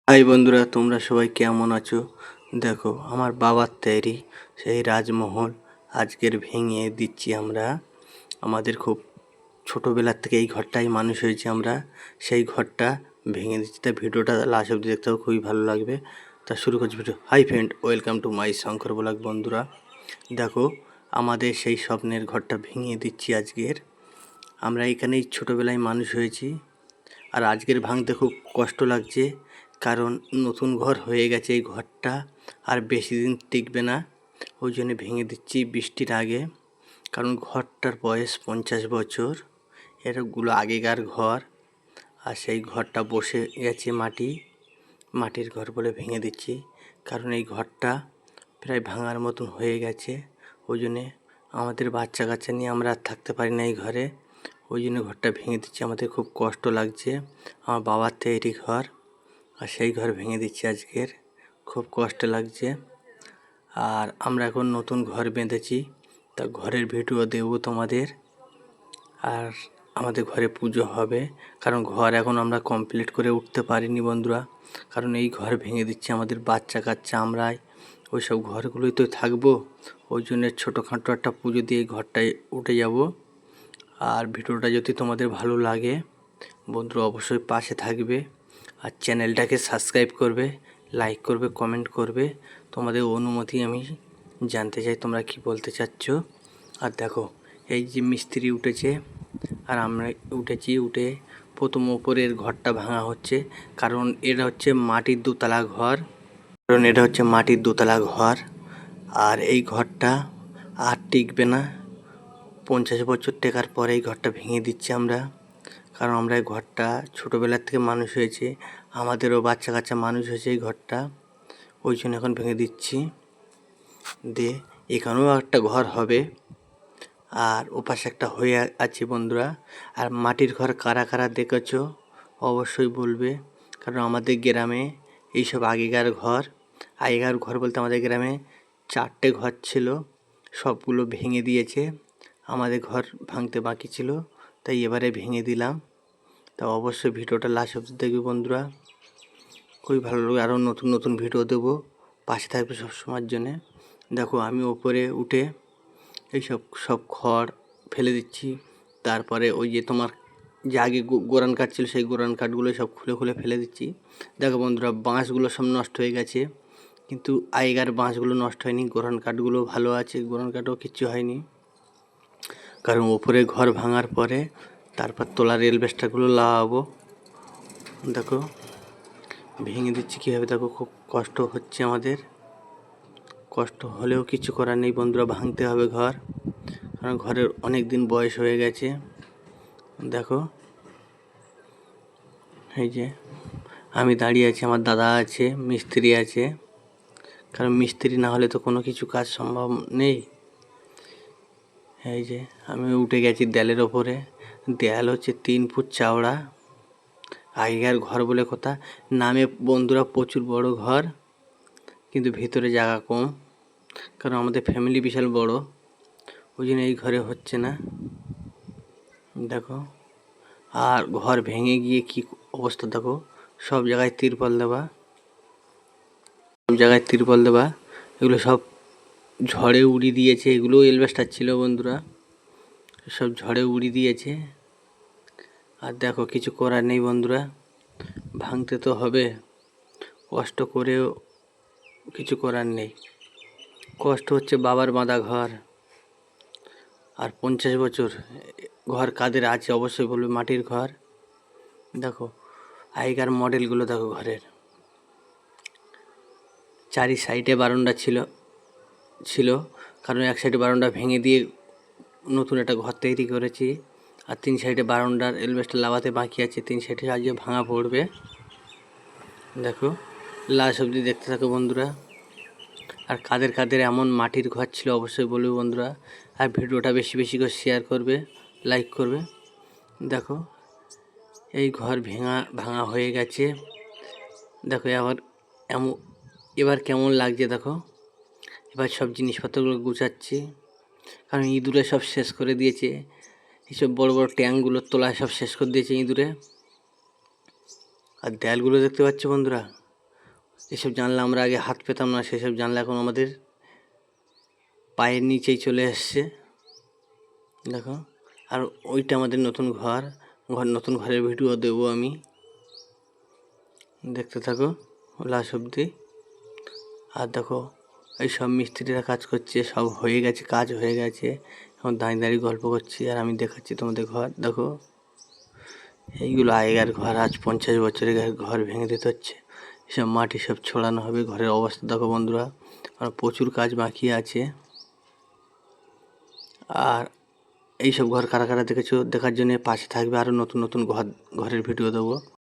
High বন্ধুরা, তোমরা সবাই কেমন আছো? দেখো, আমার বাবার তৈরি সেই রাজমহল আজকের ভেঙে দিচ্ছি আমরা। আমাদের খুব ছোটোবেলার থেকে এই ঘরটাই মানুষ হয়েছে আমরা, সেই ঘরটা ভেঙে দিচ্ছি। তা ভিডিওটা লাস্ট অবধি দেখতে হবে, খুবই ভালো লাগবে। তা শুরু করছি video. Hi friend, welcome to my Shankar blog. বন্ধুরা দেখো, আমাদের সেই স্বপ্নের ঘরটা ভেঙে দিচ্ছি আজকের। আমরা এখানেই ছোটোবেলায় মানুষ হয়েছি, আর আজকের ভাঙতে খুব কষ্ট লাগছে, কারণ নতুন ঘর হয়ে গেছে এই ঘরটা, আর বেশি দিন টিকবে না। ওই জন্য ভেঙে দিচ্ছি বৃষ্টির আগে, কারণ ঘরটার বয়স 50 বছর। এরগুলো আগেকার ঘর, আর সেই ঘরটা বসে গেছে মাটির ঘর বলে ভেঙে দিচ্ছি। কারণ এই ঘরটা প্রায় ভাঙার মতন হয়ে গেছে। ওই জন্যে আমাদের বাচ্চা কাচ্চা নিয়ে আমরা আর থাকতে পারি না এই ঘরে। ওই জন্য ঘরটা ভেঙে দিচ্ছি, আমাদের খুব কষ্ট লাগছে। আমার বাবার তৈরি ঘর, আর সেই ঘর ভেঙে দিচ্ছি আজকের, খুব কষ্ট লাগছে। আর আমরা এখন নতুন ঘর বেঁধেছি, তা ঘরের ভিডিও দেবো তোমাদের। আর আমাদের ঘরে পুজো হবে, কারণ ঘর এখন আমরা কমপ্লিট করে উঠতে পারিনি বন্ধুরা। কারণ এই ঘর ভেঙে দিচ্ছে আমাদের বাচ্চা কাচ্চা, আমরাই ওই সব ঘরগুলোই তো থাকবো। ওই জন্য ছোটোখাটো একটা পুজো দিয়ে ঘরটায় উঠে যাব। আর ভিডিওটা যদি তোমাদের ভালো লাগে বন্ধুরা, অবশ্যই পাশে থাকবে, আর চ্যানেলটাকে সাবস্ক্রাইব করবে, লাইক করবে, কমেন্ট করবে। তোমাদের অনুমতি আমি জানতে চাই, তোমরা কি বলতে চাচ্ছ। আর দেখো, এই যে মিস্ত্রি উঠেছে আর আমরা উঠে প্রথম ওপরের ঘরটা ভাঙা হচ্ছে, কারণ এটা হচ্ছে মাটির দোতলা ঘর। আর এই ঘরটা আর টিকবে না, 50 বছর টেকার পরে এই ঘরটা ভেঙে দিচ্ছি আমরা। কারণ আমরা এই ঘরটা ছোটোবেলার থেকে মানুষ হয়েছে, আমাদেরও বাচ্চা কাচ্চা মানুষ হয়েছে এই ঘরটা, ওই জন্য এখন ভেঙে দিচ্ছি। দিয়ে এখানেও একটা ঘর হবে, আর ওপাশে একটা হয়ে আছে বন্ধুরা। আর মাটির ঘর কারা কারা দেখেছো অবশ্যই বলবে, কারণ আমাদের গ্রামে এইসব আগেকার ঘর বলতে আমাদের গ্রামে 4টে ঘর ছিল, সবগুলো ভেঙে দিয়েছে। আমাদের ঘর ভাঙতে বাকি ছিল, তাই এবারে ভেঙে দিলাম। তা অবশ্যই ভিডিওটা লাস্ট অবধি দেখবে বন্ধুরা, খুবই ভালো লাগবে। আরও নতুন নতুন ভিডিও দেবো, পাশে থাকবে সব সময়ের জন্যে। দেখো, আমি ওপরে উঠে সব খড় ফেলে দিচ্ছি। তারপরে ওই যে তোমার যে আগে গোরান কাঠ ছিল, সেই গোরান কাঠগুলো সব খুলে খুলে ফেলে দিচ্ছি। দেখো বন্ধুরা, বাঁশগুলো সব নষ্ট হয়ে গেছে, কিন্তু আগেকার বাঁশগুলো নষ্ট হয়নি, গোরান কাঠগুলো ভালো আছে, গোরান কাঠও কিচ্ছু হয়নি। কারণ ওপরে ঘর ভাঙার পরে তারপর তোলার এলবেস্টারগুলো লাগাবো। দেখো ভেঙে দিচ্ছি কীভাবে, দেখো খুব কষ্ট হচ্ছে আমাদের। কষ্ট হলেও কিছু করার নেই বন্ধুরা, ভাঙতে হবে ঘর, কারণ ঘরের অনেক দিন বয়স হয়ে গেছে। দেখো, এই যে আমি দাঁড়িয়ে আছি, আমার দাদা আছে, মিস্ত্রি আছে, কারণ মিস্ত্রি না হলে তো কোনো কিছু কাজ সম্ভব নেই। এই যে আমি উঠে গেছি দেয়ালের ওপরে, দেয়াল হচ্ছে 3 ফুট চওড়া। আগেকার ঘর বলে কথা, নামে বন্ধুরা প্রচুর বড় ঘর, কিন্তু ভিতরে জায়গা কম, কারণ আমাদের ফ্যামিলি বিশাল বড়, ওই জন্য এই ঘরে হচ্ছে না। দেখো, আর ঘর ভেঙে গিয়ে কি অবস্থা দেখো, সব জায়গায় তিরপল দেওয়া, এগুলো সব ঝড়ে উড়িয়ে দিয়েছে। এগুলোও এলবেস্টার ছিল বন্ধুরা, সব ঝড়ে উড়িয়ে দিয়েছে। আর দেখো, কিছু করার নেই বন্ধুরা, ভাঙতে তো হবে, কষ্ট করেও কিছু করার নেই। কষ্ট হচ্ছে বাবার বাঁধা ঘর, আর 50 বছর ঘর কাদের আছে অবশ্যই বলবে, মাটির ঘর। দেখো আগেকার মডেলগুলো দেখো, ঘরের চারি সাইডে বারান্দা ছিল, কারণ এক সাইডে বারান্দা ভেঙে দিয়ে নতুন একটা ঘর তৈরি করেছি। আর 3 সাইডে বারান্দার এলবেস্টার লাগাতে বাকি আছে, 3 সাইডে আজকে ভাঙা পড়বে। দেখো, লাস্ট অবধি দেখতে থাকো বন্ধুরা। আর কাদের কাদের এমন মাটির ঘর ছিল অবশ্যই বলবে বন্ধুরা, আর ভিডিওটা বেশি বেশি করে শেয়ার করবে, লাইক করবে। দেখো, এই ঘর ভাঙা হয়ে গেছে। দেখো এবার কেমন লাগছে দেখো। এবার সব জিনিসপত্রগুলো গুছাচ্ছি, কারণ ইঁদুরে সব শেষ করে দিয়েছে, এইসব বড় বড় ট্যাঙ্কগুলোর তলায় সব শেষ করে দিয়েছে ইঁদুরে। আর দেয়ালগুলো দেখতে পাচ্ছ বন্ধুরা, এসব জানলা আমরা আগে হাত পেতাম না, সেসব জানলা এখন আমাদের পায়ের নিচেই চলে এসছে। দেখো, আর ওইটা আমাদের নতুন নতুন ঘরের ভিডিও দেবো আমি, দেখতে থাকো লাস্ট অবধি। আর দেখো, এই সব মিস্ত্রিরা কাজ করছে, সব হয়ে গেছে, কাজ হয়ে গেছে। এখন দাঁড়িয়ে দাঁড়িয়ে গল্প করছি আর আমি দেখাচ্ছি তোমাদের ঘর। দেখো, এইগুলো আগেকার ঘর, আজ 50 বছরের ঘর ভেঙে দিতে হচ্ছে। এসব মাটি সব ছড়ানো হবে। ঘরের অবস্থা দেখো বন্ধুরা, আর প্রচুর কাজ বাকি আছে। আর এইসব ঘর কারা কারা দেখেছো, দেখার জন্য পাশে থাকবে, আরও নতুন নতুন ঘরের ভিডিও দেবো।